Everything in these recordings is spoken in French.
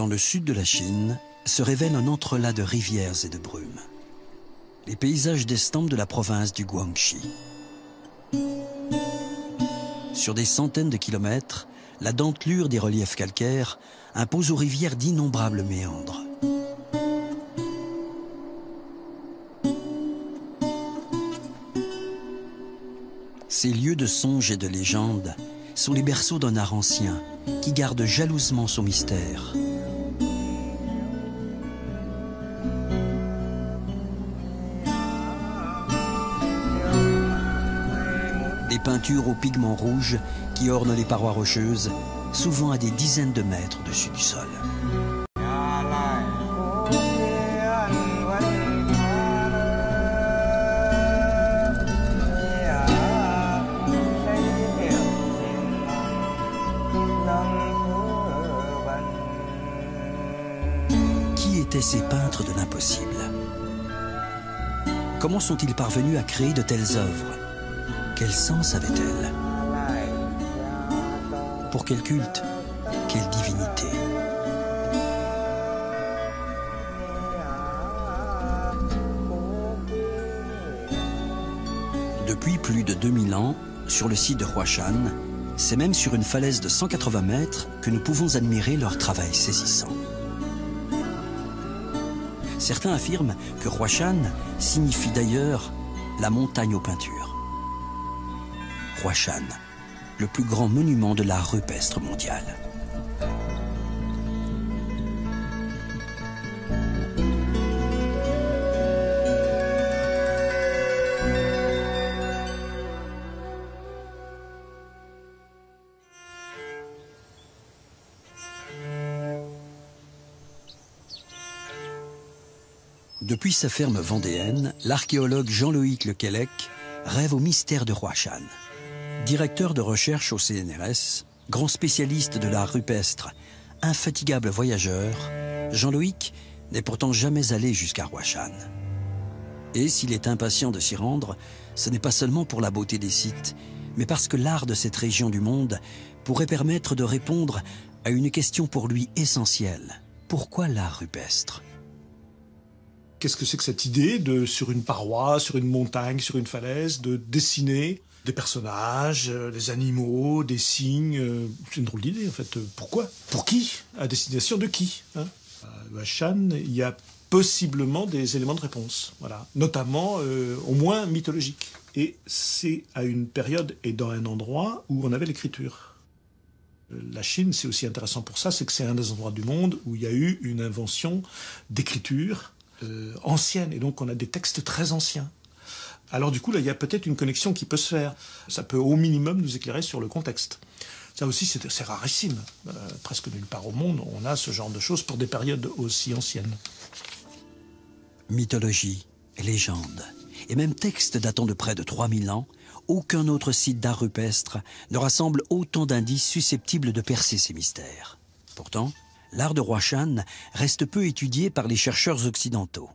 le sud de la Chine, se révèle un entrelac de rivières et de brumes. Les paysages d'estampes de la province du Guangxi. Sur des centaines de kilomètres, la dentelure des reliefs calcaires impose aux rivières d'innombrables méandres. Ces lieux de songe et de légende sont les berceaux d'un art ancien qui garde jalousement son mystère. Des peintures aux pigments rouges qui ornent les parois rocheuses, souvent à des dizaines de mètres au-dessus du sol. Qui étaient ces peintres de l'impossible? Comment sont-ils parvenus à créer de telles œuvres? Quel sens avait-elle? Pour quel culte? Quelle divinité? Depuis plus de 2000 ans, sur le site de Huashan, c'est même sur une falaise de 180 mètres que nous pouvons admirer leur travail saisissant. Certains affirment que Huashan signifie d'ailleurs la montagne aux peintures. Huashan, le plus grand monument de l'art rupestre mondial. Depuis sa ferme vendéenne, l'archéologue Jean-Loïc Lequellec rêve au mystère de Huashan. Directeur de recherche au CNRS, grand spécialiste de l'art rupestre, infatigable voyageur, Jean-Loïc n'est pourtant jamais allé jusqu'à Huashan. Et s'il est impatient de s'y rendre, ce n'est pas seulement pour la beauté des sites, mais parce que l'art de cette région du monde pourrait permettre de répondre à une question pour lui essentielle. Pourquoi l'art rupestre ? Qu'est-ce que c'est que cette idée de, sur une paroi, sur une montagne, sur une falaise, de dessiner des personnages, des animaux, des signes? C'est une drôle d'idée en fait. Pourquoi? Pour qui? À destination de qui, hein? À Huashan, il y a possiblement des éléments de réponse, voilà. Notamment, au moins mythologiques. Et c'est à une période et dans un endroit où on avait l'écriture. La Chine, c'est aussi intéressant pour ça, c'est que c'est un des endroits du monde où il y a eu une invention d'écriture ancienne, et donc on a des textes très anciens. Alors du coup, là, il y a peut-être une connexion qui peut se faire. Ça peut au minimum nous éclairer sur le contexte. Ça aussi, c'est rarissime. Presque nulle part au monde, on a ce genre de choses pour des périodes aussi anciennes. Mythologie, légende, et même textes datant de près de 3000 ans, aucun autre site d'art rupestre ne rassemble autant d'indices susceptibles de percer ces mystères. Pourtant, l'art de Huashan reste peu étudié par les chercheurs occidentaux.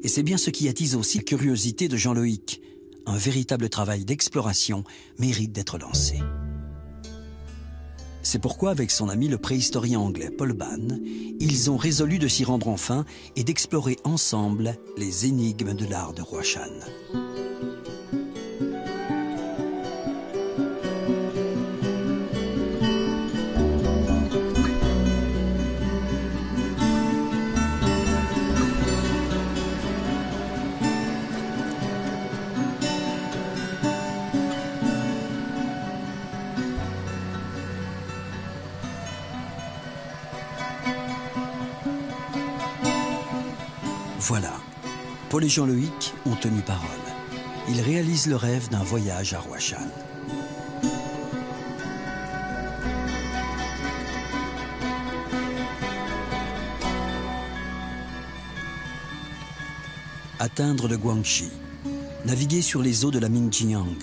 Et c'est bien ce qui attise aussi la curiosité de Jean-Loïc. Un véritable travail d'exploration mérite d'être lancé. C'est pourquoi, avec son ami le préhistorien anglais Paul Bann, ils ont résolu de s'y rendre enfin et d'explorer ensemble les énigmes de l'art de Huashan. Voilà, Paul et Jean-Loïc ont tenu parole. Ils réalisent le rêve d'un voyage à Huashan. Atteindre le Guangxi, naviguer sur les eaux de la Mingjiang,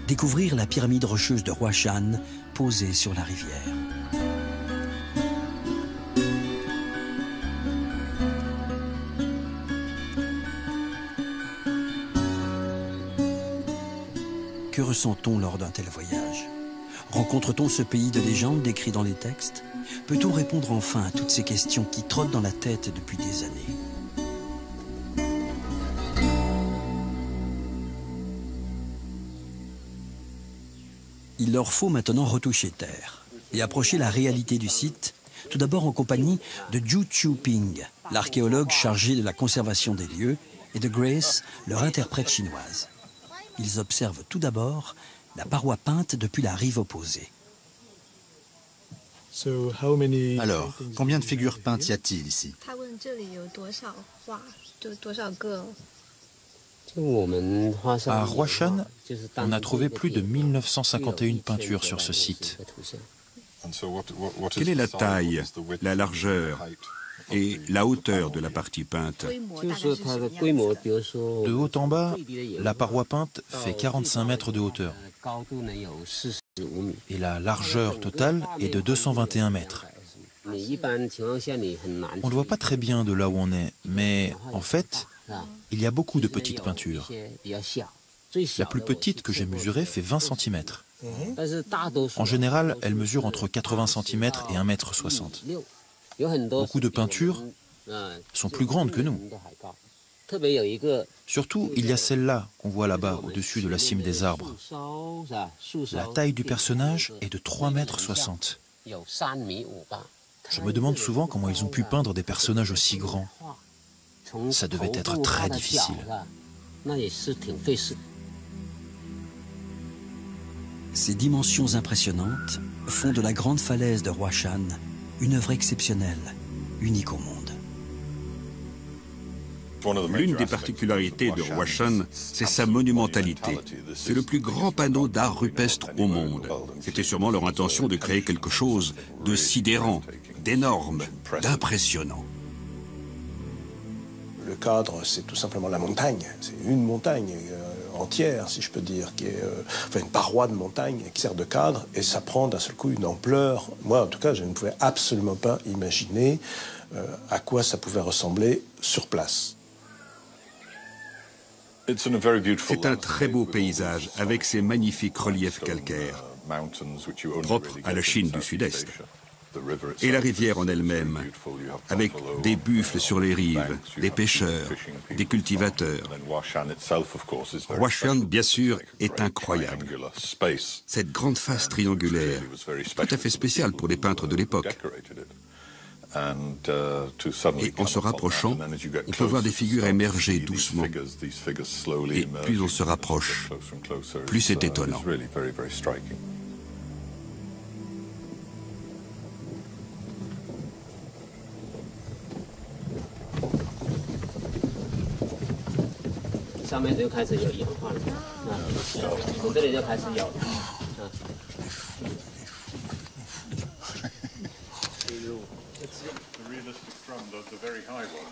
découvrir la pyramide rocheuse de Huashan posée sur la rivière. Que ressent-on lors d'un tel voyage? Rencontre-t-on ce pays de légende décrit dans les textes? Peut-on répondre enfin à toutes ces questions qui trottent dans la tête depuis des années? Il leur faut maintenant retoucher terre et approcher la réalité du site, tout d'abord en compagnie de Zhu Qiuping, l'archéologue chargé de la conservation des lieux, et de Grace, leur interprète chinoise. Ils observent tout d'abord la paroi peinte depuis la rive opposée. Alors, combien de figures peintes y a-t-il ici? À Huashan, on a trouvé plus de 1951 peintures sur ce site. Quelle est la taille, la largeur et la hauteur de la partie peinte? De haut en bas, la paroi peinte fait 45 mètres de hauteur. Et la largeur totale est de 221 mètres. On ne voit pas très bien de là où on est, mais en fait, il y a beaucoup de petites peintures. La plus petite que j'ai mesurée fait 20 cm. En général, elle mesure entre 80 cm et 1,60 m. Beaucoup de peintures sont plus grandes que nous. Surtout, il y a celle-là qu'on voit là-bas, au-dessus de la cime des arbres. La taille du personnage est de 3,60 m. Je me demande souvent comment ils ont pu peindre des personnages aussi grands. Ça devait être très difficile. Ces dimensions impressionnantes font de la grande falaise de Huashan une œuvre exceptionnelle, unique au monde. L'une des particularités de Huashan, c'est sa monumentalité. C'est le plus grand panneau d'art rupestre au monde. C'était sûrement leur intention de créer quelque chose de sidérant, d'énorme, d'impressionnant. Le cadre, c'est tout simplement la montagne. C'est une montagne entière, si je peux dire, qui est enfin une paroi de montagne qui sert de cadre, et ça prend d'un seul coup une ampleur. Moi, en tout cas, je ne pouvais absolument pas imaginer à quoi ça pouvait ressembler sur place. C'est un très beau paysage avec ses magnifiques reliefs calcaires, propres à la Chine du Sud-Est. Et la rivière en elle-même, avec des buffles sur les rives, des pêcheurs, des cultivateurs. Huashan, bien sûr, est incroyable. Cette grande face triangulaire, tout à fait spéciale pour les peintres de l'époque. Et en se rapprochant, on peut voir des figures émerger doucement. Et plus on se rapproche, plus c'est étonnant.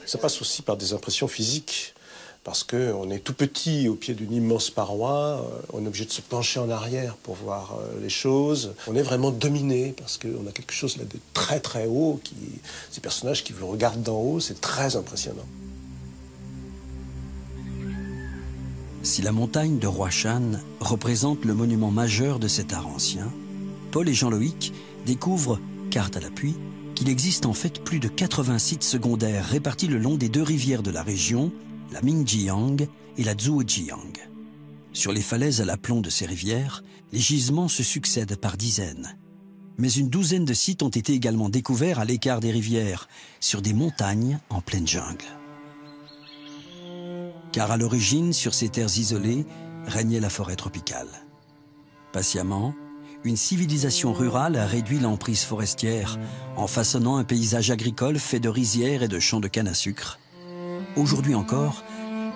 Ça passe aussi par des impressions physiques, parce qu'on est tout petit au pied d'une immense paroi, on est obligé de se pencher en arrière pour voir les choses. On est vraiment dominé, parce qu'on a quelque chose là de très très haut, ces personnages qui vous regardent d'en haut, c'est très impressionnant. Si la montagne de Huashan représente le monument majeur de cet art ancien, Paul et Jean-Loïc découvrent, carte à l'appui, qu'il existe en fait plus de 80 sites secondaires répartis le long des deux rivières de la région, la Mingjiang et la Zhuojiang. Sur les falaises à l'aplomb de ces rivières, les gisements se succèdent par dizaines. Mais une douzaine de sites ont été également découverts à l'écart des rivières, sur des montagnes en pleine jungle. Car à l'origine, sur ces terres isolées, régnait la forêt tropicale. Patiemment, une civilisation rurale a réduit l'emprise forestière en façonnant un paysage agricole fait de rizières et de champs de canne à sucre. Aujourd'hui encore,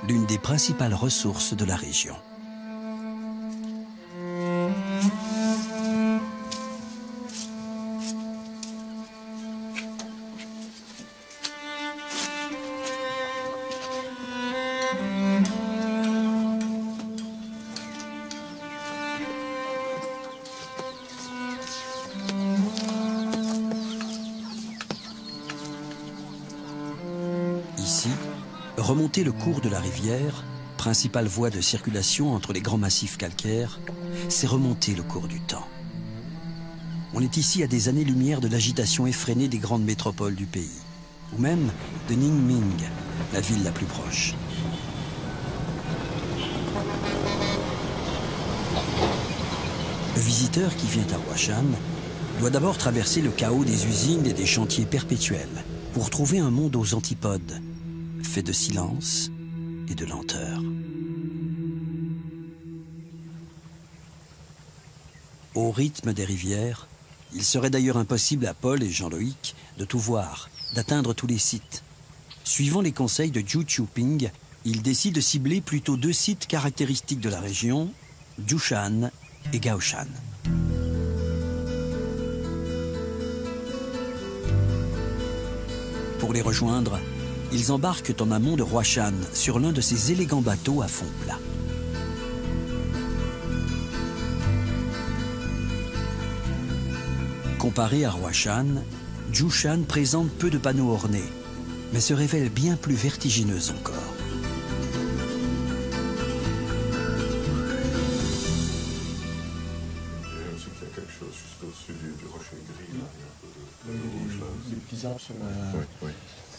l'une des principales ressources de la région. Ici, remonter le cours de la rivière, principale voie de circulation entre les grands massifs calcaires, c'est remonter le cours du temps. On est ici à des années-lumière de l'agitation effrénée des grandes métropoles du pays, ou même de Ningming, la ville la plus proche. Le visiteur qui vient à Huashan doit d'abord traverser le chaos des usines et des chantiers perpétuels pour trouver un monde aux antipodes, fait de silence et de lenteur. Au rythme des rivières, il serait d'ailleurs impossible à Paul et Jean-Loïc de tout voir, d'atteindre tous les sites. Suivant les conseils de Zhu Qiuping, ils décident de cibler plutôt 2 sites caractéristiques de la région, Jushan et Gaoshan. Pour les rejoindre, ils embarquent en amont de Huashan sur l'un de ces élégants bateaux à fond plat. Comparé à Huashan, Jushan présente peu de panneaux ornés, mais se révèle bien plus vertigineuse encore.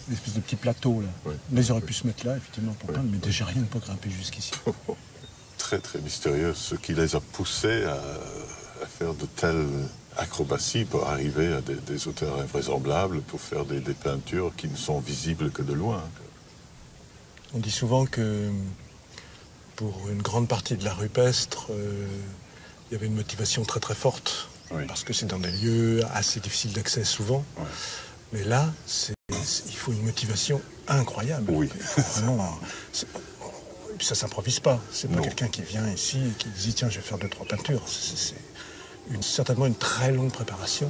Une espèce de petit plateau là. Oui. Mais ils auraient pu se mettre là, effectivement, pour peindre, mais déjà rien ne peut grimper jusqu'ici. Très très mystérieux, ce qui les a poussés à faire de telles acrobaties pour arriver à des hauteurs invraisemblables, pour faire des peintures qui ne sont visibles que de loin. On dit souvent que pour une grande partie de l'art rupestre, il y avait une motivation très très forte, oui. Parce que c'est dans des lieux assez difficiles d'accès souvent. Oui. Mais là, il faut une motivation incroyable. Oui. Vraiment, ça s'improvise pas. C'est pas quelqu'un qui vient ici et qui dit tiens, je vais faire 2-3 peintures. C'est certainement une très longue préparation.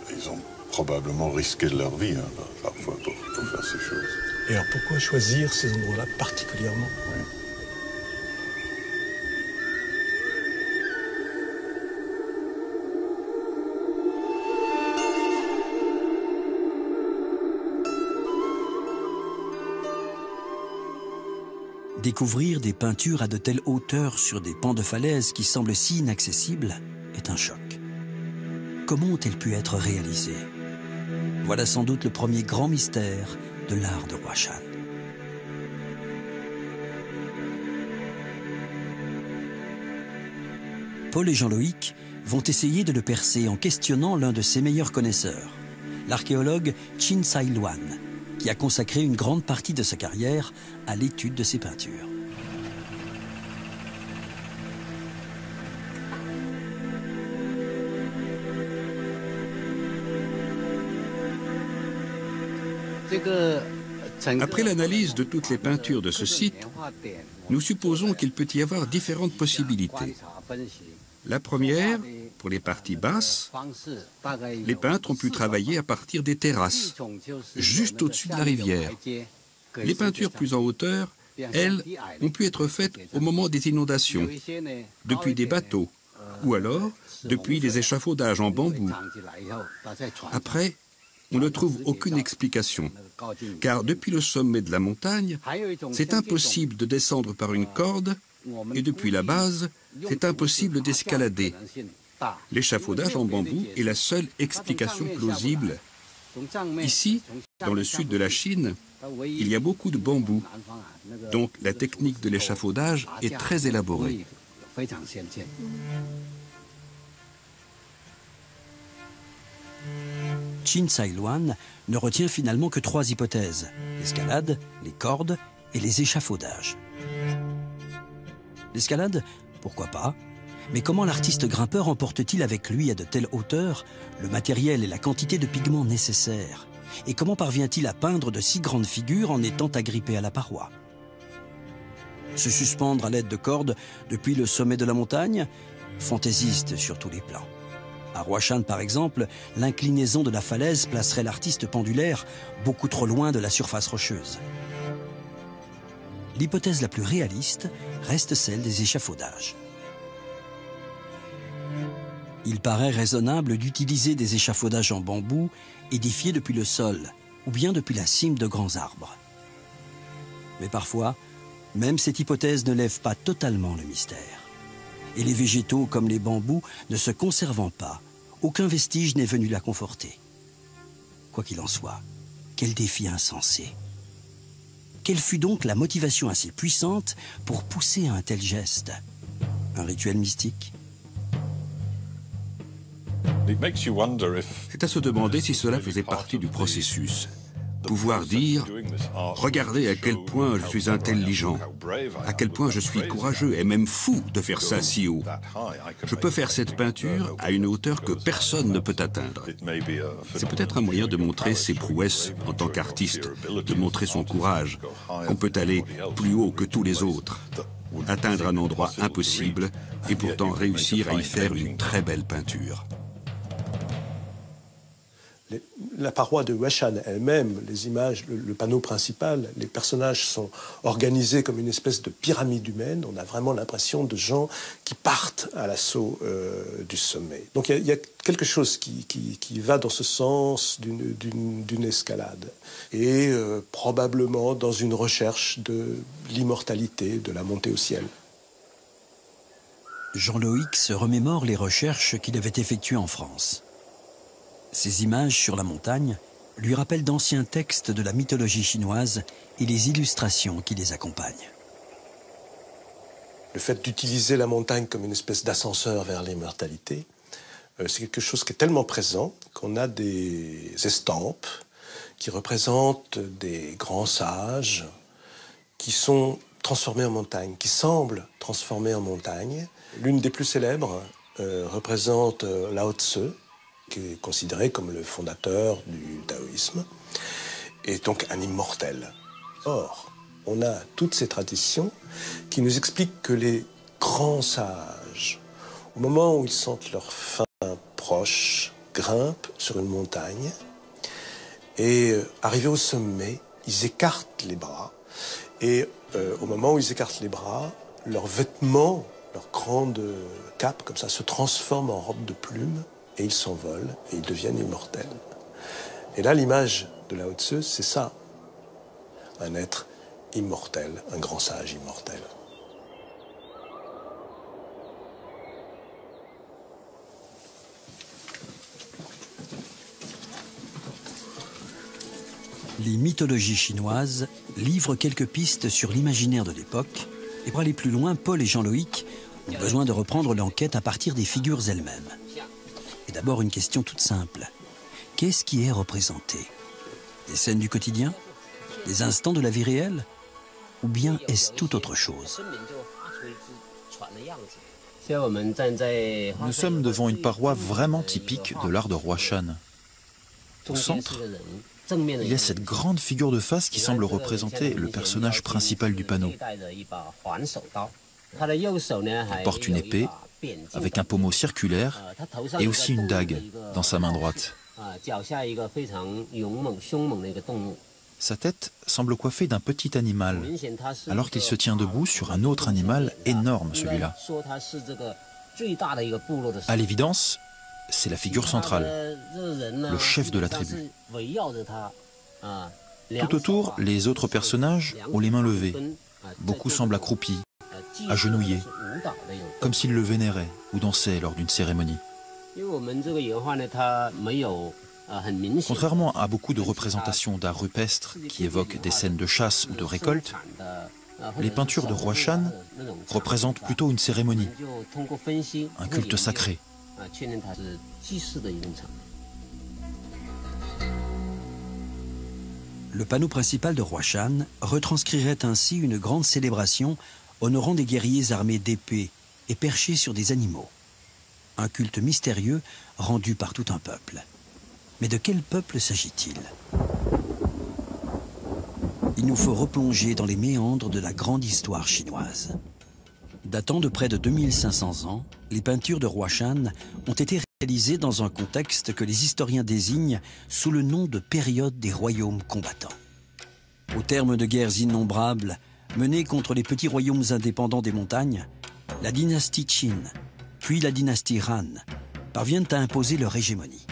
Ils ont probablement risqué de leur vie, parfois, pour faire ces choses. Et alors pourquoi choisir ces endroits-là particulièrement? Oui. Découvrir des peintures à de telles hauteurs sur des pans de falaise qui semblent si inaccessibles est un choc. Comment ont-elles pu être réalisées? Voilà sans doute le premier grand mystère de l'art de Huashan. Paul et Jean-Loïc vont essayer de le percer en questionnant l'un de ses meilleurs connaisseurs, l'archéologue Chin Sai-Luan, qui a consacré une grande partie de sa carrière à l'étude de ses peintures. Après l'analyse de toutes les peintures de ce site, nous supposons qu'il peut y avoir différentes possibilités. La première, pour les parties basses, les peintres ont pu travailler à partir des terrasses, juste au-dessus de la rivière. Les peintures plus en hauteur, elles, ont pu être faites au moment des inondations, depuis des bateaux, ou alors depuis des échafaudages en bambou. Après, on ne trouve aucune explication, car depuis le sommet de la montagne, c'est impossible de descendre par une corde, et depuis la base, c'est impossible d'escalader. L'échafaudage en bambou est la seule explication plausible. Ici, dans le sud de la Chine, il y a beaucoup de bambou, donc la technique de l'échafaudage est très élaborée. Chin Sai-Luan ne retient finalement que 3 hypothèses: l'escalade, les cordes et les échafaudages. L'escalade, pourquoi pas? Mais comment l'artiste grimpeur emporte-t-il avec lui à de telles hauteurs le matériel et la quantité de pigments nécessaires? Et comment parvient-il à peindre de si grandes figures en étant agrippé à la paroi? Se suspendre à l'aide de cordes depuis le sommet de la montagne? Fantaisiste sur tous les plans. À Huashan, par exemple, l'inclinaison de la falaise placerait l'artiste pendulaire beaucoup trop loin de la surface rocheuse. L'hypothèse la plus réaliste reste celle des échafaudages. Il paraît raisonnable d'utiliser des échafaudages en bambou édifiés depuis le sol ou bien depuis la cime de grands arbres. Mais parfois, même cette hypothèse ne lève pas totalement le mystère. Et les végétaux comme les bambous ne se conservant pas, aucun vestige n'est venu la conforter. Quoi qu'il en soit, quel défi insensé. Quelle fut donc la motivation assez puissante pour pousser à un tel geste? Un rituel mystique? C'est à se demander si cela faisait partie du processus. Pouvoir dire « Regardez à quel point je suis intelligent, à quel point je suis courageux et même fou de faire ça si haut. Je peux faire cette peinture à une hauteur que personne ne peut atteindre. » C'est peut-être un moyen de montrer ses prouesses en tant qu'artiste, de montrer son courage, qu'on peut aller plus haut que tous les autres, atteindre un endroit impossible et pourtant réussir à y faire une très belle peinture. La paroi de Huashan elle-même, les images, le panneau principal, les personnages sont organisés comme une espèce de pyramide humaine. On a vraiment l'impression de gens qui partent à l'assaut du sommet. Donc il y a quelque chose qui va dans ce sens d'une escalade. Et probablement dans une recherche de l'immortalité, de la montée au ciel. Jean-Loïc se remémore les recherches qu'il avait effectuées en France. Ces images sur la montagne lui rappellent d'anciens textes de la mythologie chinoise et les illustrations qui les accompagnent. Le fait d'utiliser la montagne comme une espèce d'ascenseur vers l'immortalité, c'est quelque chose qui est tellement présent qu'on a des estampes qui représentent des grands sages qui sont transformés en montagne, qui semblent transformés en montagne. L'une des plus célèbres représente Lao Tzu, qui est considéré comme le fondateur du taoïsme, et donc un immortel. Or, on a toutes ces traditions qui nous expliquent que les grands sages, au moment où ils sentent leur fin proche, grimpent sur une montagne, et arrivés au sommet, ils écartent les bras, et au moment où ils écartent les bras, leurs vêtements, leur grande cape, comme ça, se transforment en robe de plumes, et ils s'envolent, et ils deviennent immortels. Et là, l'image de Lao Tzu, c'est ça. Un être immortel, un grand sage immortel. Les mythologies chinoises livrent quelques pistes sur l'imaginaire de l'époque, et pour aller plus loin, Paul et Jean-Loïc ont besoin de reprendre l'enquête à partir des figures elles-mêmes. Et d'abord une question toute simple. Qu'est-ce qui est représenté? Des scènes du quotidien? Des instants de la vie réelle? Ou bien est-ce tout autre chose? Nous sommes devant une paroi vraiment typique de l'art de Huashan. Au centre, il y a cette grande figure de face qui semble représenter le personnage principal du panneau. Il porte une épée avec un pommeau circulaire et aussi une dague dans sa main droite. Sa tête semble coiffée d'un petit animal, alors qu'il se tient debout sur un autre animal énorme, celui-là. À l'évidence, c'est la figure centrale, le chef de la tribu. Tout autour, les autres personnages ont les mains levées. Beaucoup semblent accroupis, agenouillés, comme s'ils le vénéraient ou dansaient lors d'une cérémonie. Contrairement à beaucoup de représentations d'art rupestre qui évoquent des scènes de chasse ou de récolte, les peintures de Huashan représentent plutôt une cérémonie, un culte sacré. Le panneau principal de Huashan retranscrirait ainsi une grande célébration honorant des guerriers armés d'épées et perchés sur des animaux. Un culte mystérieux rendu par tout un peuple. Mais de quel peuple s'agit-il? Il nous faut replonger dans les méandres de la grande histoire chinoise. Datant de près de 2500 ans, les peintures de Huashan ont été réalisées dans un contexte que les historiens désignent sous le nom de période des royaumes combattants. Au terme de guerres innombrables menées contre les petits royaumes indépendants des montagnes, la dynastie Qin, puis la dynastie Han, parviennent à imposer leur hégémonie.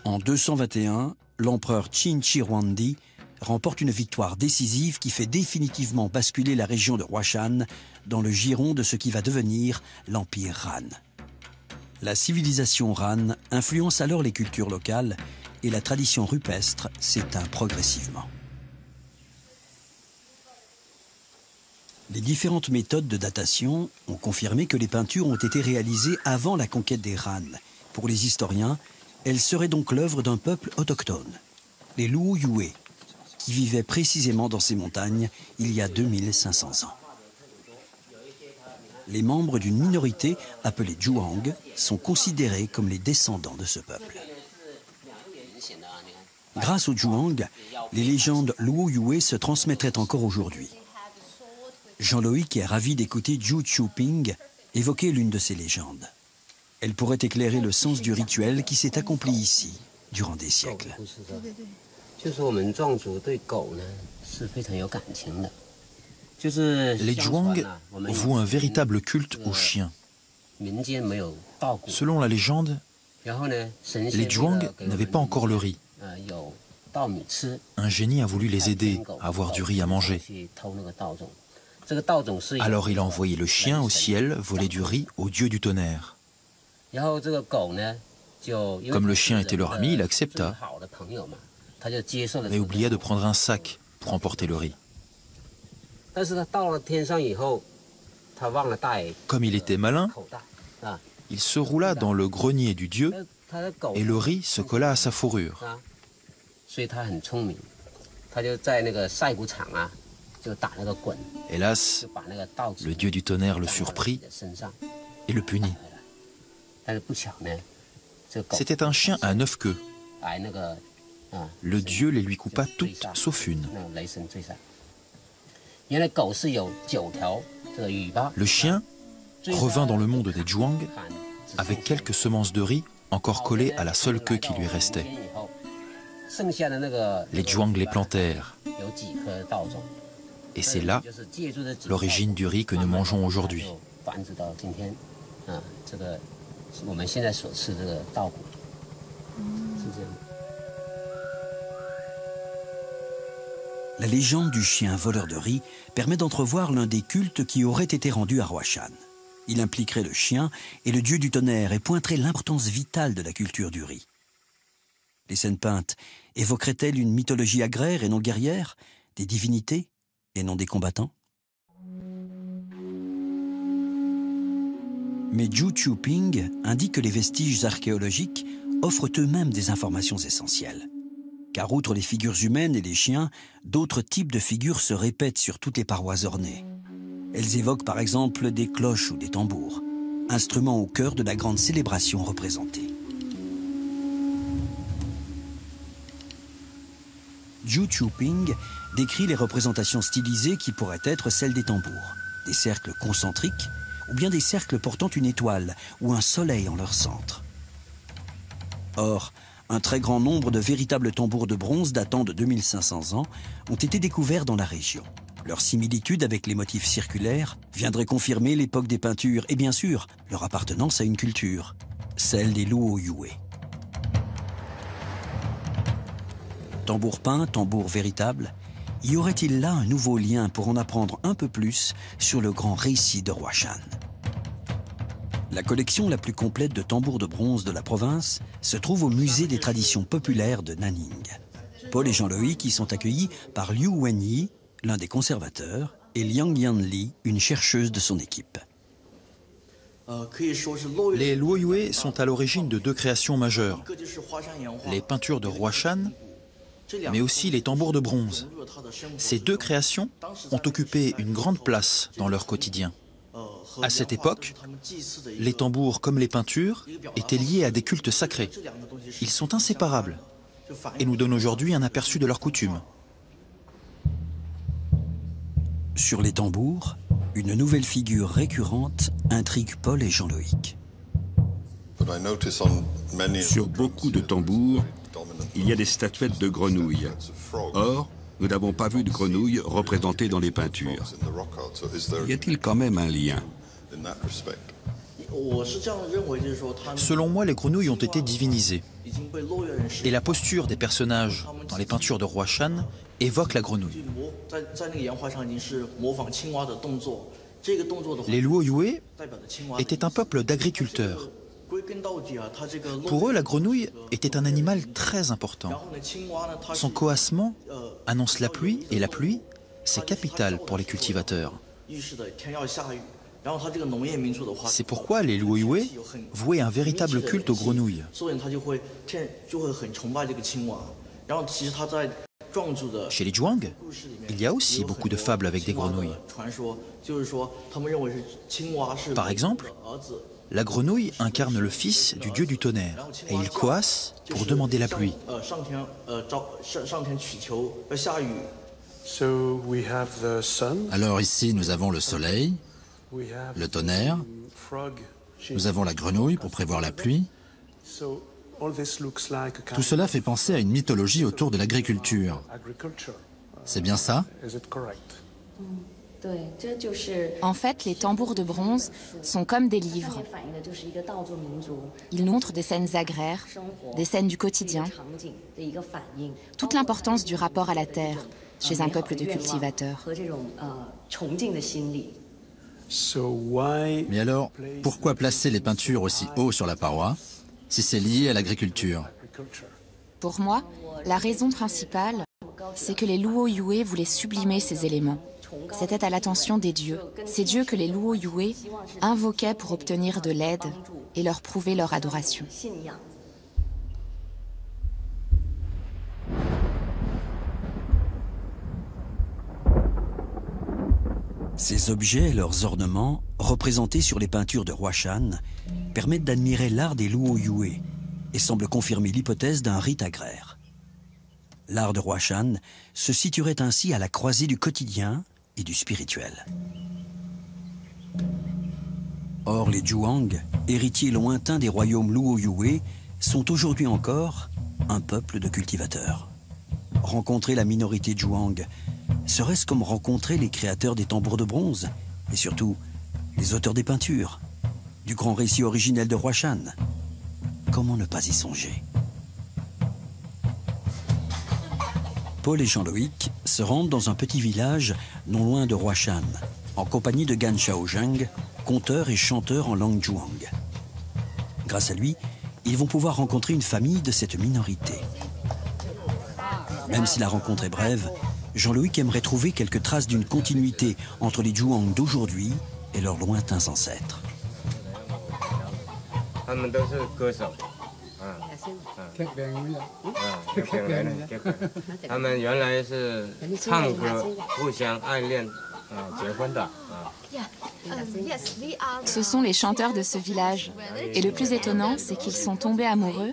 En 221, l'empereur Qin Shi Huangdi remporte une victoire décisive qui fait définitivement basculer la région de Huashan dans le giron de ce qui va devenir l'Empire Han. La civilisation Han influence alors les cultures locales et la tradition rupestre s'éteint progressivement. Les différentes méthodes de datation ont confirmé que les peintures ont été réalisées avant la conquête des Han. Pour les historiens, elles seraient donc l'œuvre d'un peuple autochtone, les Luo Yue, qui vivaient précisément dans ces montagnes il y a 2500 ans. Les membres d'une minorité appelée Zhuang sont considérés comme les descendants de ce peuple. Grâce aux Zhuang, les légendes Luo Yue se transmettraient encore aujourd'hui. Jean-Loïc est ravi d'écouter Zhu Qiuping évoquer l'une de ces légendes. Elle pourrait éclairer le sens du rituel qui s'est accompli ici durant des siècles. Les Zhuang vouent un véritable culte aux chiens. Selon la légende, les Zhuang n'avaient pas encore le riz. Un génie a voulu les aider à avoir du riz à manger. Alors il a envoyé le chien au ciel voler du riz au dieu du tonnerre. Comme le chien était leur ami, il accepta, mais oublia de prendre un sac pour emporter le riz. Comme il était malin, il se roula dans le grenier du dieu et le riz se colla à sa fourrure. Hélas, le dieu du tonnerre le surprit et le punit. C'était un chien à 9 queues. Le dieu les lui coupa toutes sauf une. Le chien revint dans le monde des Zhuang avec quelques semences de riz encore collées à la seule queue qui lui restait. Les Zhuang les plantèrent. Et c'est là l'origine du riz que nous mangeons aujourd'hui. La légende du chien voleur de riz permet d'entrevoir l'un des cultes qui aurait été rendu à Huashan. Il impliquerait le chien et le dieu du tonnerre et pointerait l'importance vitale de la culture du riz. Les scènes peintes évoqueraient-elles une mythologie agraire et non guerrière, des divinités et non des combattants? Mais Zhu Qiuping indique que les vestiges archéologiques offrent eux-mêmes des informations essentielles. Car outre les figures humaines et les chiens, d'autres types de figures se répètent sur toutes les parois ornées. Elles évoquent par exemple des cloches ou des tambours, instruments au cœur de la grande célébration représentée. Zhu Qiuping décrit les représentations stylisées qui pourraient être celles des tambours, des cercles concentriques ou bien des cercles portant une étoile ou un soleil en leur centre. Or, un très grand nombre de véritables tambours de bronze datant de 2500 ans ont été découverts dans la région. Leur similitude avec les motifs circulaires viendrait confirmer l'époque des peintures et bien sûr leur appartenance à une culture, celle des Luo Yue. Tambour peint, tambour véritable, y aurait-il là un nouveau lien pour en apprendre un peu plus sur le grand récit de Huashan? La collection la plus complète de tambours de bronze de la province se trouve au musée des traditions populaires de Nanning. Paul et Jean-Loïc y sont accueillis par Liu Wenyi, l'un des conservateurs, et Liang Yanli, une chercheuse de son équipe. Les Luo Yue sont à l'origine de deux créations majeures. Les peintures de Huashan, mais aussi les tambours de bronze. Ces deux créations ont occupé une grande place dans leur quotidien. À cette époque, les tambours comme les peintures étaient liés à des cultes sacrés. Ils sont inséparables et nous donnent aujourd'hui un aperçu de leurs coutumes. Sur les tambours, une nouvelle figure récurrente intrigue Paul et Jean-Loïc. Sur beaucoup de tambours, il y a des statuettes de grenouilles. Or, nous n'avons pas vu de grenouilles représentées dans les peintures. Y a-t-il quand même un lien? Selon moi, les grenouilles ont été divinisées. Et la posture des personnages dans les peintures de Huashan évoque la grenouille. Les Luo Yue étaient un peuple d'agriculteurs. Pour eux, la grenouille était un animal très important. Son coassement annonce la pluie, et la pluie, c'est capital pour les cultivateurs. C'est pourquoi les Luoyué vouaient un véritable culte aux grenouilles. Chez les Zhuang, il y a aussi beaucoup de fables avec des grenouilles. Par exemple, la grenouille incarne le fils du dieu du tonnerre et il coasse pour demander la pluie. Alors ici, nous avons le soleil, le tonnerre, nous avons la grenouille pour prévoir la pluie. Tout cela fait penser à une mythologie autour de l'agriculture. C'est bien ça? En fait, les tambours de bronze sont comme des livres. Ils nous montrent des scènes agraires, des scènes du quotidien, toute l'importance du rapport à la terre chez un peuple de cultivateurs. Mais alors, pourquoi placer les peintures aussi haut sur la paroi, si c'est lié à l'agriculture? Pour moi, la raison principale, c'est que les Luoyué voulaient sublimer ces éléments. C'était à l'attention des dieux, ces dieux que les Luoyué invoquaient pour obtenir de l'aide et leur prouver leur adoration. Ces objets et leurs ornements, représentés sur les peintures de Huashan, permettent d'admirer l'art des Luoyué et semblent confirmer l'hypothèse d'un rite agraire. L'art de Huashan se situerait ainsi à la croisée du quotidien et du spirituel. Or, les Zhuang, héritiers lointains des royaumes Luoyué, sont aujourd'hui encore un peuple de cultivateurs. Rencontrer la minorité Zhuang, serait-ce comme rencontrer les créateurs des tambours de bronze et surtout les auteurs des peintures, du grand récit originel de Huashan? Comment ne pas y songer? Paul et Jean-Loïc se rendent dans un petit village non loin de Huashan, en compagnie de Gan Xiaozheng, conteur et chanteur en langue Zhuang. Grâce à lui, ils vont pouvoir rencontrer une famille de cette minorité. Même si la rencontre est brève, Jean-Loïc aimerait trouver quelques traces d'une continuité entre les Zhuang d'aujourd'hui et leurs lointains ancêtres. Ce sont les chanteurs de ce village. Et le plus étonnant, c'est qu'ils sont tombés amoureux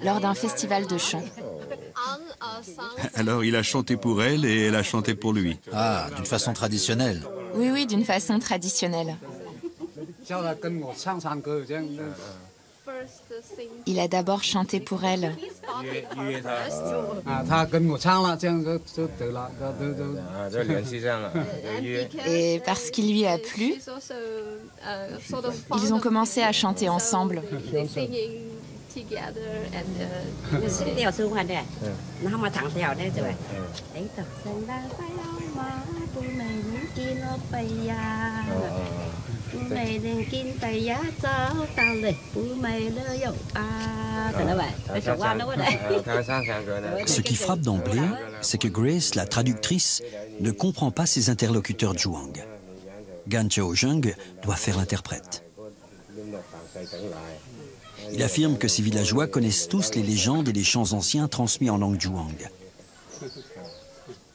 lors d'un festival de chant. Alors il a chanté pour elle et elle a chanté pour lui. Ah, d'une façon traditionnelle. Oui, d'une façon traditionnelle. Il a d'abord chanté pour elle. Et parce qu'il lui a plu, ils ont commencé à chanter ensemble. Ce qui frappe d'emblée, c'est que Grace, la traductrice, ne comprend pas ses interlocuteurs Zhuang. Gan Xiaozheng doit faire l'interprète. Il affirme que ces villageois connaissent tous les légendes et les chants anciens transmis en langue Zhuang.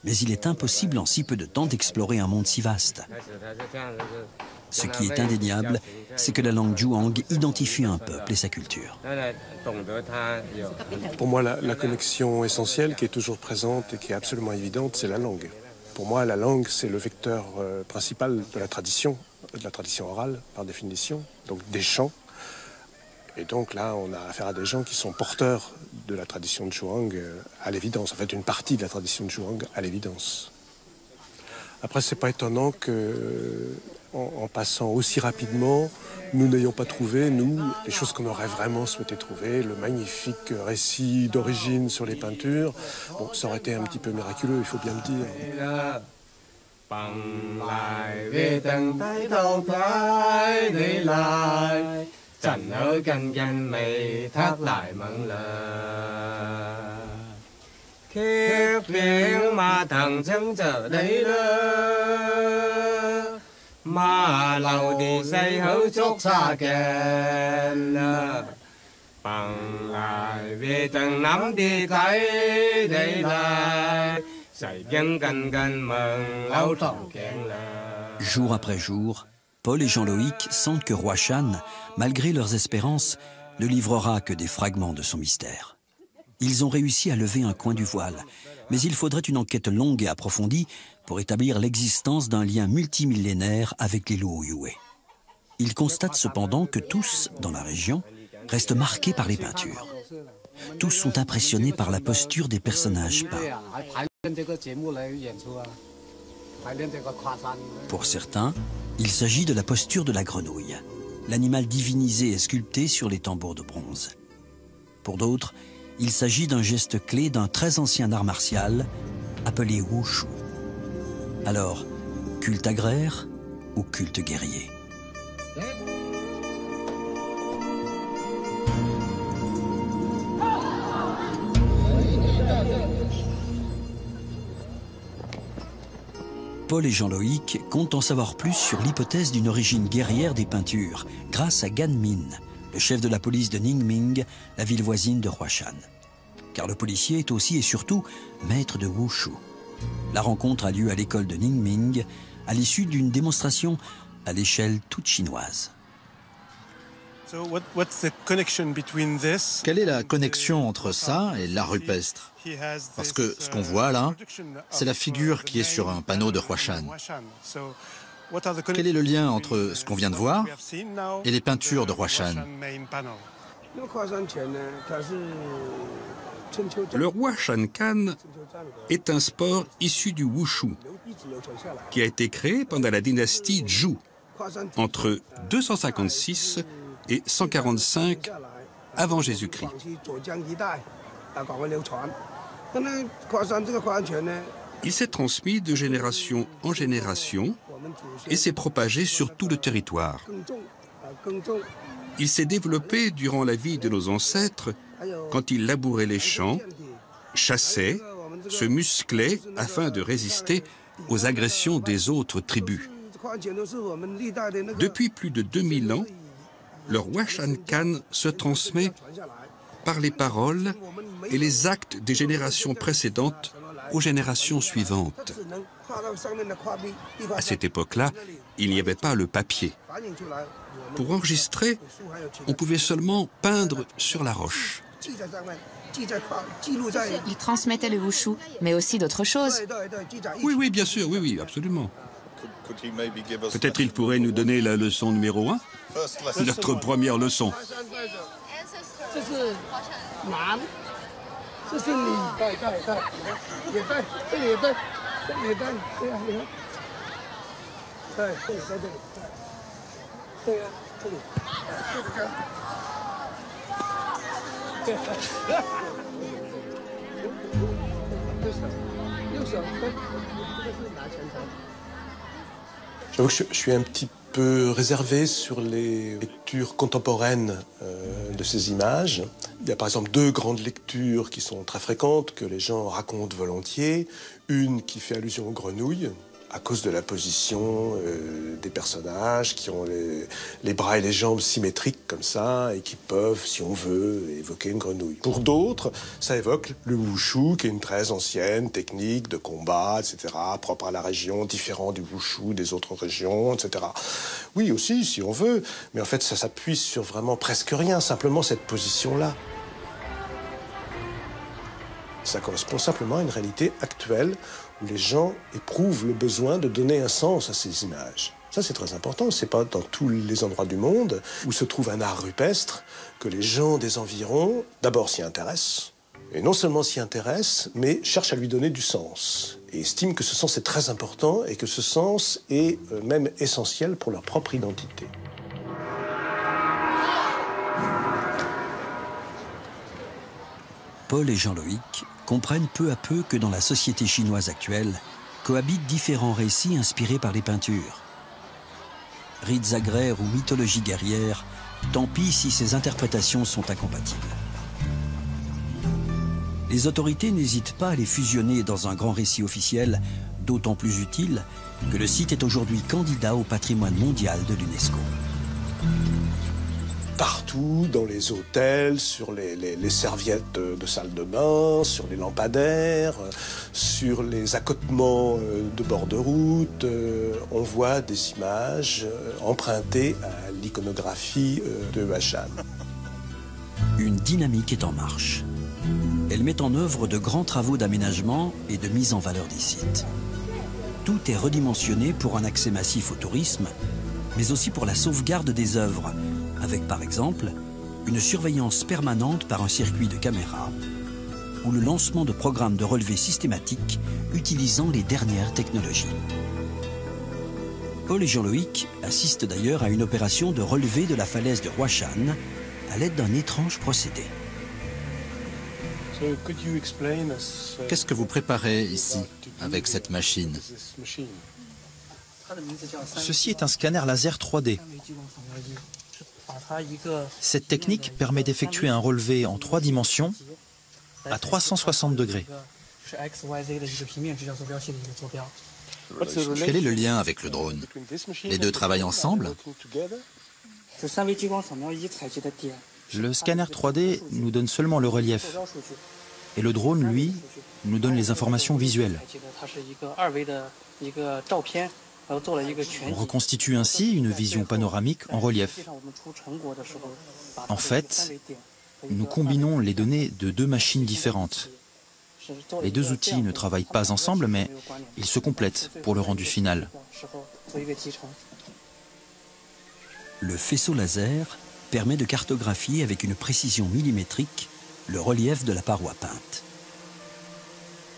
Mais il est impossible en si peu de temps d'explorer un monde si vaste. Ce qui est indéniable, c'est que la langue Zhuang identifie un peuple et sa culture. Pour moi, la connexion essentielle qui est toujours présente et qui est absolument évidente, c'est la langue. Pour moi, la langue, c'est le vecteur principal de la tradition orale, par définition, donc des chants. Et donc là, on a affaire à des gens qui sont porteurs de la tradition de Zhuang à l'évidence. En fait, une partie de la tradition de Zhuang à l'évidence. Après, c'est pas étonnant que, en passant aussi rapidement, nous n'ayons pas trouvé, nous, les choses qu'on aurait vraiment souhaité trouver, le magnifique récit d'origine sur les peintures. Bon, ça aurait été un petit peu miraculeux, il faut bien le dire. Jour après jour, Paul et Jean-Loïc sentent que Roi Shan, malgré leurs espérances, ne livrera que des fragments de son mystère. Ils ont réussi à lever un coin du voile, mais il faudrait une enquête longue et approfondie pour établir l'existence d'un lien multimillénaire avec les Luo Yue. Ils constatent cependant que tous, dans la région, restent marqués par les peintures. Tous sont impressionnés par la posture des personnages peints. Pour certains, il s'agit de la posture de la grenouille, l'animal divinisé et sculpté sur les tambours de bronze. Pour d'autres, il s'agit d'un geste clé d'un très ancien art martial appelé Wushu. Alors, culte agraire ou culte guerrier? Paul et Jean-Loïc comptent en savoir plus sur l'hypothèse d'une origine guerrière des peintures, grâce à Gan Min, le chef de la police de Ningming, la ville voisine de Huashan. Car le policier est aussi et surtout maître de Wushu. La rencontre a lieu à l'école de Ningming, à l'issue d'une démonstration à l'échelle toute chinoise. Quelle est la connexion entre ça et l'art rupestre? Parce que ce qu'on voit là, c'est la figure qui est sur un panneau de Huashan. Quel est le lien entre ce qu'on vient de voir et les peintures de Huashan? Le Huashan Kan est un sport issu du Wushu, qui a été créé pendant la dynastie Zhou, entre 256 et 145 avant Jésus-Christ. Il s'est transmis de génération en génération et s'est propagé sur tout le territoire. Il s'est développé durant la vie de nos ancêtres quand ils labouraient les champs, chassaient, se musclaient afin de résister aux agressions des autres tribus. Depuis plus de 2000 ans, le Huashan Kan se transmet par les paroles et les actes des générations précédentes aux générations suivantes. À cette époque-là, il n'y avait pas le papier. Pour enregistrer, on pouvait seulement peindre sur la roche. Ils transmettaient le wushu, mais aussi d'autres choses. Oui, bien sûr, oui, absolument. Peut-être il pourrait nous donner la leçon numéro 1, notre première leçon. J'avoue que je suis un petit peu réservé sur les lectures contemporaines de ces images. Il y a par exemple 2 grandes lectures qui sont très fréquentes, que les gens racontent volontiers. Une qui fait allusion aux grenouilles, à cause de la position des personnages qui ont les bras et les jambes symétriques comme ça et qui peuvent, si on veut, évoquer une grenouille. Pour d'autres, ça évoque le wushu, qui est une très ancienne technique de combat, etc., propre à la région, différent du wushu des autres régions, etc. Oui, aussi, si on veut, mais en fait, ça s'appuie sur vraiment presque rien, simplement cette position-là. Ça correspond simplement à une réalité actuelle où les gens éprouvent le besoin de donner un sens à ces images. Ça, c'est très important. C'est pas dans tous les endroits du monde où se trouve un art rupestre que les gens des environs, d'abord s'y intéressent, et non seulement s'y intéressent, mais cherchent à lui donner du sens, et estiment que ce sens est très important et que ce sens est même essentiel pour leur propre identité. Paul et Jean-Loïc comprennent peu à peu que dans la société chinoise actuelle cohabitent différents récits inspirés par les peintures. Rites agraires ou mythologie guerrière Tant pis si ces interprétations sont incompatibles. Les autorités n'hésitent pas à les fusionner dans un grand récit officiel, d'autant plus utile que le site est aujourd'hui candidat au patrimoine mondial de l'UNESCO. Partout, dans les hôtels, sur les serviettes de salle de bain, sur les lampadaires, sur les accotements de bord de route, on voit des images empruntées à l'iconographie de Huashan. Une dynamique est en marche. Elle met en œuvre de grands travaux d'aménagement et de mise en valeur des sites. Tout est redimensionné pour un accès massif au tourisme, mais aussi pour la sauvegarde des œuvres, avec par exemple une surveillance permanente par un circuit de caméras ou le lancement de programmes de relevé systématiques utilisant les dernières technologies. Paul et Jean-Loïc assistent d'ailleurs à une opération de relevé de la falaise de Huashan à l'aide d'un étrange procédé. Qu'est-ce que vous préparez ici avec cette machine? Ceci est un scanner laser 3D. Cette technique permet d'effectuer un relevé en 3 dimensions à 360 degrés. Quel est le lien avec le drone? Les deux travaillent ensemble? Le scanner 3D nous donne seulement le relief. Et le drone, lui, nous donne les informations visuelles. On reconstitue ainsi une vision panoramique en relief. En fait, nous combinons les données de 2 machines différentes. Les 2 outils ne travaillent pas ensemble, mais ils se complètent pour le rendu final. Le faisceau laser permet de cartographier avec une précision millimétrique le relief de la paroi peinte.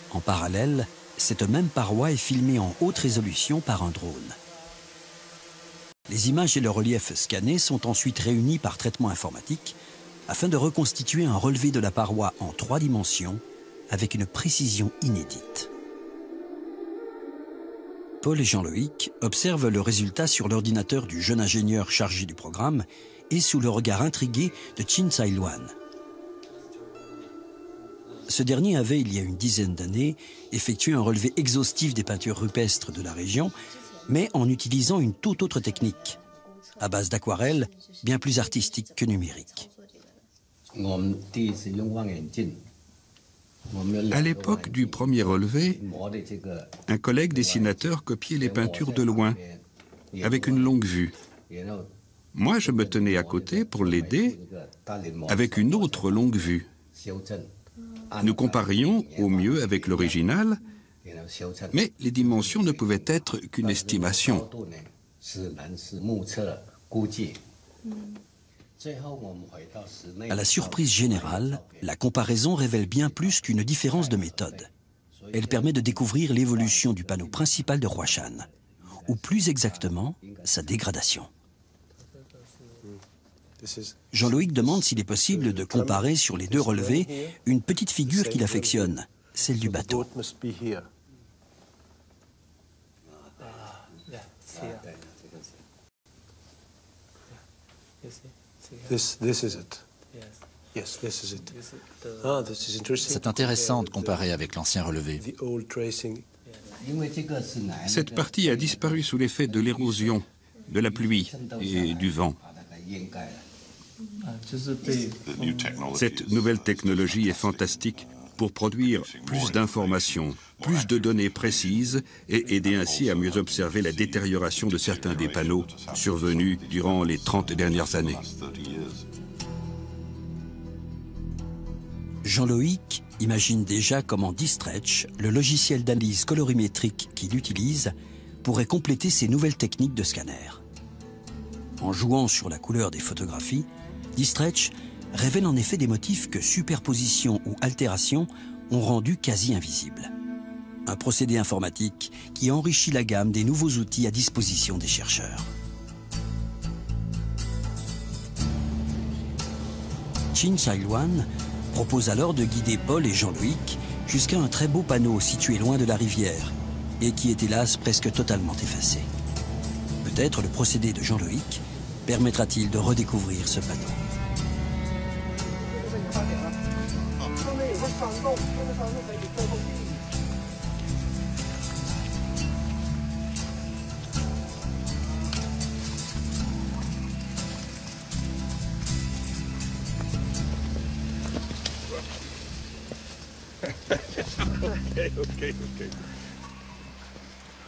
En parallèle, cette même paroi est filmée en haute résolution par un drone. Les images et le relief scannés sont ensuite réunis par traitement informatique afin de reconstituer un relevé de la paroi en 3 dimensions avec une précision inédite. Paul et Jean-Loïc observent le résultat sur l'ordinateur du jeune ingénieur chargé du programme et sous le regard intrigué de Chin Tsai-Luan. Ce dernier avait, il y a une dizaine d'années, effectué un relevé exhaustif des peintures rupestres de la région, mais en utilisant une toute autre technique, à base d'aquarelle, bien plus artistique que numérique. À l'époque du premier relevé, un collègue dessinateur copiait les peintures de loin, avec une longue vue. Moi, je me tenais à côté pour l'aider avec une autre longue vue. Nous comparions au mieux avec l'original, mais les dimensions ne pouvaient être qu'une estimation. À la surprise générale, la comparaison révèle bien plus qu'une différence de méthode. Elle permet de découvrir l'évolution du panneau principal de Huashan, ou plus exactement, sa dégradation. Jean-Loïc demande s'il est possible de comparer sur les 2 relevés une petite figure qu'il affectionne, celle du bateau. C'est intéressant de comparer avec l'ancien relevé. Cette partie a disparu sous l'effet de l'érosion, de la pluie et du vent. Cette nouvelle technologie est fantastique pour produire plus d'informations, plus de données précises et aider ainsi à mieux observer la détérioration de certains des panneaux survenus durant les 30 dernières années. Jean-Loïc imagine déjà comment D-Stretch, le logiciel d'analyse colorimétrique qu'il utilise, pourrait compléter ces nouvelles techniques de scanner. En jouant sur la couleur des photographies, D-Stretch révèle en effet des motifs que superposition ou altération ont rendus quasi invisibles. Un procédé informatique qui enrichit la gamme des nouveaux outils à disposition des chercheurs. Chin Tsai-Luan propose alors de guider Paul et Jean-Loïc jusqu'à un très beau panneau situé loin de la rivière et qui est hélas presque totalement effacé. Peut-être le procédé de Jean-Loïc Permettra-t-il de redécouvrir ce panneau?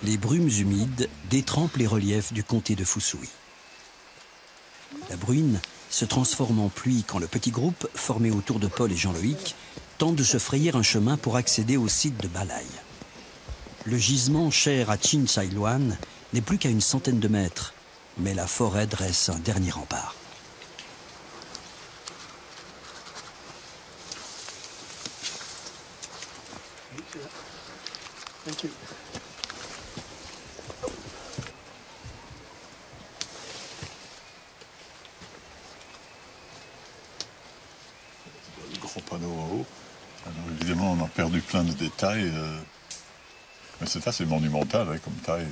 Les brumes humides détrempent les reliefs du comté de Fusui. La bruine se transforme en pluie quand le petit groupe, formé autour de Paul et Jean-Loïc, tente de se frayer un chemin pour accéder au site de Balai. Le gisement cher à Chinsailuan n'est plus qu'à une centaine de mètres, mais la forêt dresse un dernier rempart. Thank you. Le gros panneau en haut. Alors, évidemment, on a perdu plein de détails. Mais c'est assez monumental hein, comme taille.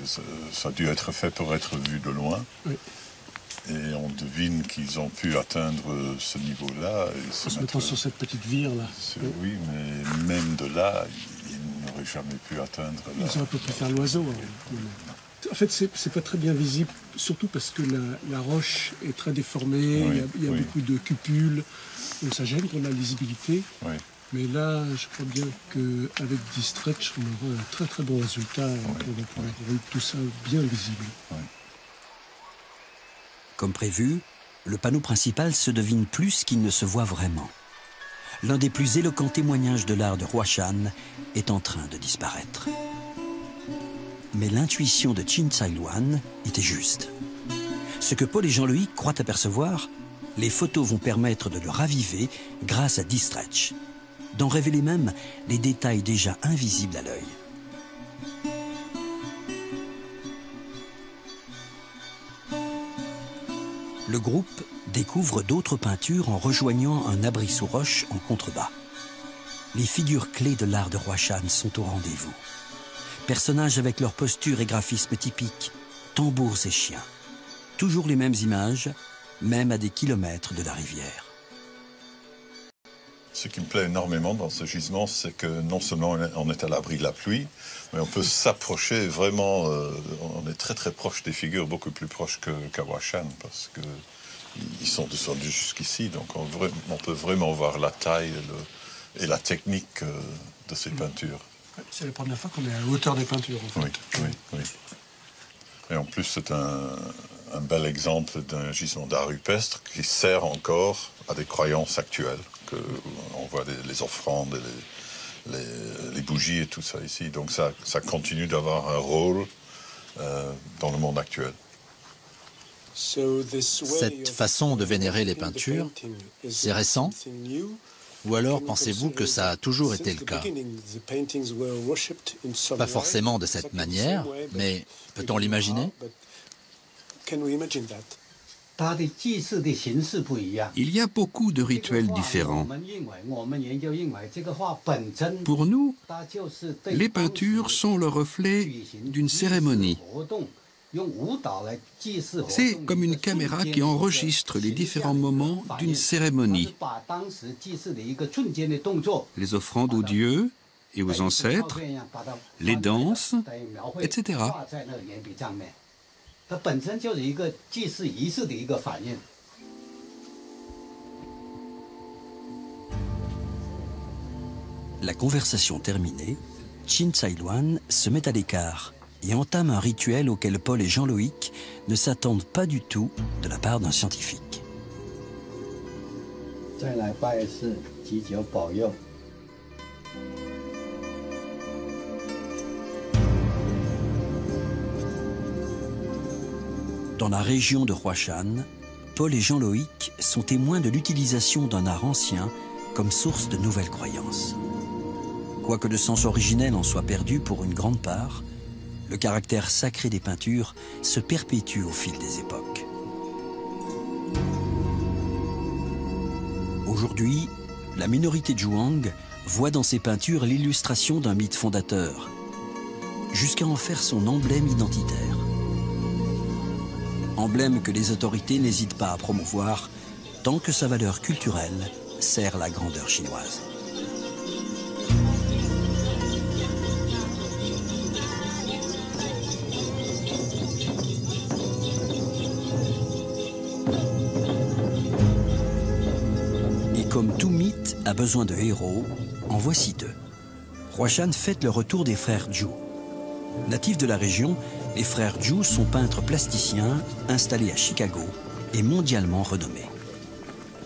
Ça a dû être fait pour être vu de loin. Oui. Et on devine qu'ils ont pu atteindre ce niveau-là. En se mettant sur cette petite vire là. Oui, mais même de là, ils n'auraient jamais pu atteindre. Ils auraient pas pu faire l'oiseau. Hein. En fait, c'est pas très bien visible, surtout parce que la roche est très déformée, oui, il y a beaucoup de cupules, donc ça gêne pour la lisibilité. Oui. Mais là, je crois bien qu'avec D-Stretch, on aura un très très bon résultat. On va pouvoir rendre tout ça bien visible. Oui. Comme prévu, le panneau principal se devine plus qu'il ne se voit vraiment. L'un des plus éloquents témoignages de l'art de Huashan est en train de disparaître. Mais l'intuition de Chinsailuan était juste. Ce que Paul et Jean-Loïc croient apercevoir, les photos vont permettre de le raviver grâce à D-Stretch, d'en révéler même les détails déjà invisibles à l'œil. Le groupe découvre d'autres peintures en rejoignant un abri sous roche en contrebas. Les figures clés de l'art de Huashan sont au rendez-vous. Personnages avec leur posture et graphisme typiques, tambours et chiens. Toujours les mêmes images, même à des kilomètres de la rivière. Ce qui me plaît énormément dans ce gisement, c'est que non seulement on est à l'abri de la pluie, mais on peut s'approcher vraiment, on est très très proche des figures, beaucoup plus proche qu'à Huashan, parce qu'ils sont descendus jusqu'ici, donc on peut vraiment voir la taille et la technique de ces peintures. C'est la première fois qu'on est à la hauteur des peintures, en fait. Oui. Et en plus, c'est un bel exemple d'un gisement d'art rupestre qui sert encore à des croyances actuelles. On voit les offrandes, les bougies et tout ça ici. Donc ça continue d'avoir un rôle dans le monde actuel. Cette façon de vénérer les peintures, c'est récent? Ou alors pensez-vous que ça a toujours été le cas? Pas forcément de cette manière, mais peut-on l'imaginer? Il y a beaucoup de rituels différents. Pour nous, les peintures sont le reflet d'une cérémonie. C'est comme une caméra qui enregistre les différents moments d'une cérémonie. Les offrandes aux dieux et aux ancêtres, les danses, etc. La conversation terminée, Chinsailuan se met à l'écart et entame un rituel auquel Paul et Jean-Loïc ne s'attendent pas du tout de la part d'un scientifique. Dans la région de Huashan, Paul et Jean-Loïc sont témoins de l'utilisation d'un art ancien comme source de nouvelles croyances. Quoique le sens originel en soit perdu pour une grande part, le caractère sacré des peintures se perpétue au fil des époques. Aujourd'hui, la minorité Zhuang voit dans ses peintures l'illustration d'un mythe fondateur, jusqu'à en faire son emblème identitaire. emblème que les autorités n'hésitent pas à promouvoir tant que sa valeur culturelle sert la grandeur chinoise. Et comme tout mythe a besoin de héros, en voici deux. Huashan fête le retour des frères Zhu. Natifs de la région, les frères Zhu sont peintres plasticiens installés à Chicago et mondialement renommés.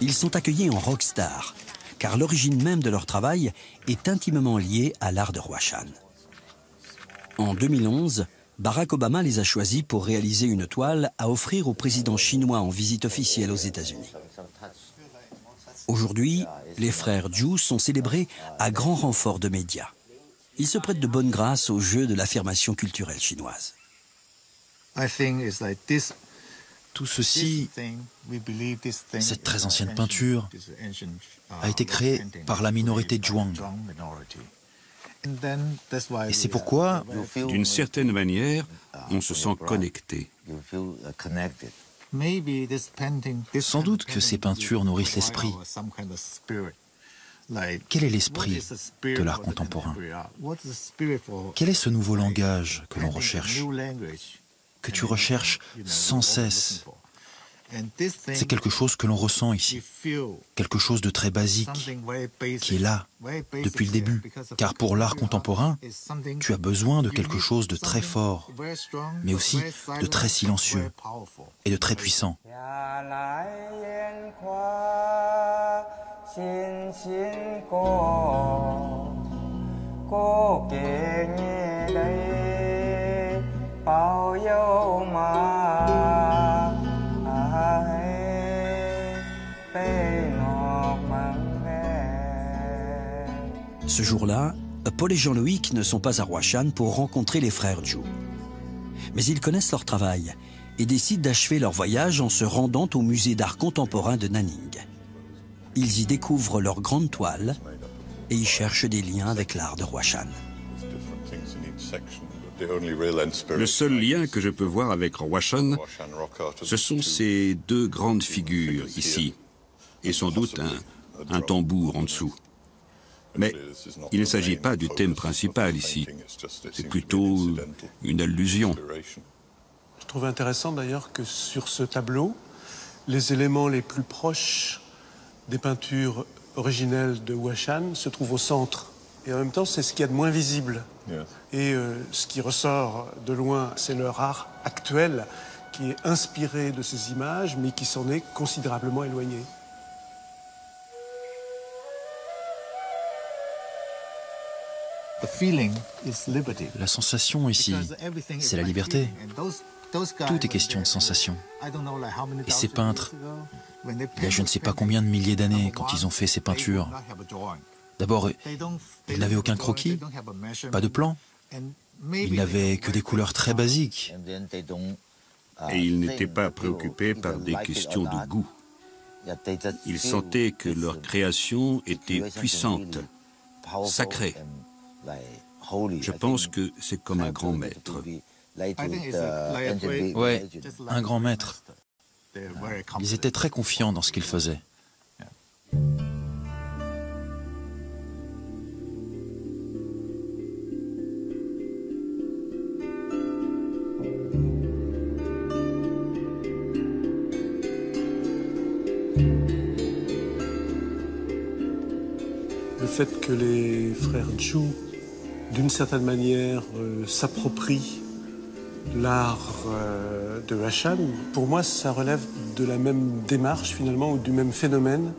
Ils sont accueillis en rockstar, car l'origine même de leur travail est intimement liée à l'art de Huashan. En 2011, Barack Obama les a choisis pour réaliser une toile à offrir au président chinois en visite officielle aux États-Unis. Aujourd'hui, les frères Zhu sont célébrés à grand renfort de médias. Ils se prêtent de bonne grâce au jeu de l'affirmation culturelle chinoise. Tout ceci, cette très ancienne peinture, a été créée par la minorité Zhuang. Et c'est pourquoi, d'une certaine manière, on se sent connecté. Sans doute que ces peintures nourrissent l'esprit. Quel est l'esprit de l'art contemporain? Quel est ce nouveau langage que l'on recherche, que tu recherches sans cesse? C'est quelque chose que l'on ressent ici, quelque chose de très basique, qui est là, depuis le début. Car pour l'art contemporain, tu as besoin de quelque chose de très fort, mais aussi de très silencieux et de très puissant. Ce jour-là, Paul et Jean-Loïc ne sont pas à Huashan pour rencontrer les frères Zhu. Mais ils connaissent leur travail et décident d'achever leur voyage en se rendant au musée d'art contemporain de Nanning. Ils y découvrent leurs grandes toiles et y cherchent des liens avec l'art de Huashan. Le seul lien que je peux voir avec Huashan, ce sont ces deux grandes figures ici, et sans doute un tambour en dessous. Mais il ne s'agit pas du thème principal ici, c'est plutôt une allusion. Je trouve intéressant d'ailleurs que sur ce tableau, les éléments les plus proches des peintures originelles de Huashan se trouvent au centre. Et en même temps, c'est ce qu'il y a de moins visible. Et ce qui ressort de loin, c'est leur art actuel qui est inspiré de ces images, mais qui s'en est considérablement éloigné. La sensation ici, c'est la liberté. Tout est question de sensation. Et ces peintres, il y a je ne sais pas combien de milliers d'années quand ils ont fait ces peintures. D'abord, ils n'avaient aucun croquis, pas de plan. Ils n'avaient que des couleurs très basiques. Et ils n'étaient pas préoccupés par des questions de goût. Ils sentaient que leur création était puissante, sacrée. Je pense que c'est comme un grand maître. Ouais, un grand maître. Ils étaient très confiants dans ce qu'ils faisaient. Le fait que les frères Zhu, d'une certaine manière, s'approprient l'art de Huashan, pour moi, ça relève de la même démarche, finalement, ou du même phénomène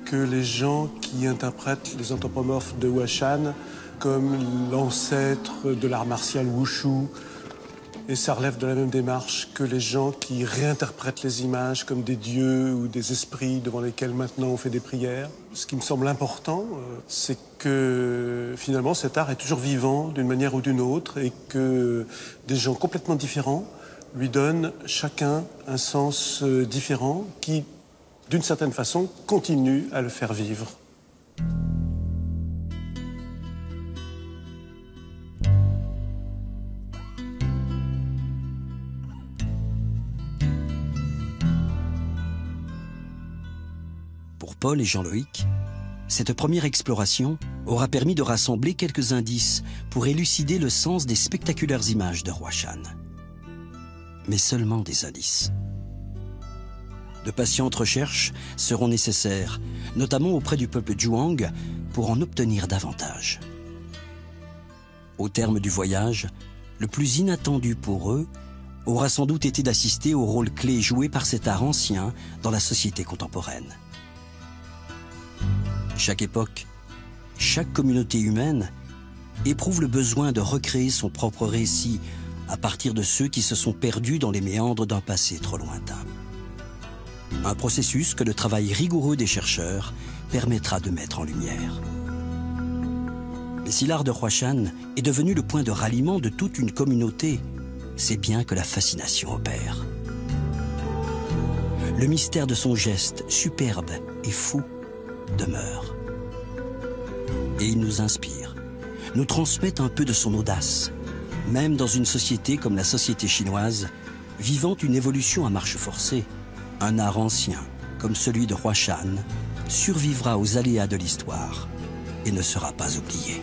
que les gens qui interprètent les anthropomorphes de Huashan comme l'ancêtre de l'art martial Wushu. Et ça relève de la même démarche que les gens qui réinterprètent les images comme des dieux ou des esprits devant lesquels maintenant on fait des prières. Ce qui me semble important, c'est que finalement cet art est toujours vivant d'une manière ou d'une autre et que des gens complètement différents lui donnent chacun un sens différent qui, d'une certaine façon, continue à le faire vivre. Paul et Jean-Loïc, cette première exploration aura permis de rassembler quelques indices pour élucider le sens des spectaculaires images de Huashan. Mais seulement des indices. De patientes recherches seront nécessaires, notamment auprès du peuple Zhuang, pour en obtenir davantage. Au terme du voyage, le plus inattendu pour eux aura sans doute été d'assister au rôle clé joué par cet art ancien dans la société contemporaine. Chaque époque, chaque communauté humaine éprouve le besoin de recréer son propre récit à partir de ceux qui se sont perdus dans les méandres d'un passé trop lointain. Un processus que le travail rigoureux des chercheurs permettra de mettre en lumière. Mais si l'art de Huashan est devenu le point de ralliement de toute une communauté, c'est bien que la fascination opère. Le mystère de son geste superbe et fou demeure. Et il nous inspire, nous transmet un peu de son audace, même dans une société comme la société chinoise, vivant une évolution à marche forcée. Un art ancien, comme celui de Huashan, survivra aux aléas de l'histoire et ne sera pas oublié.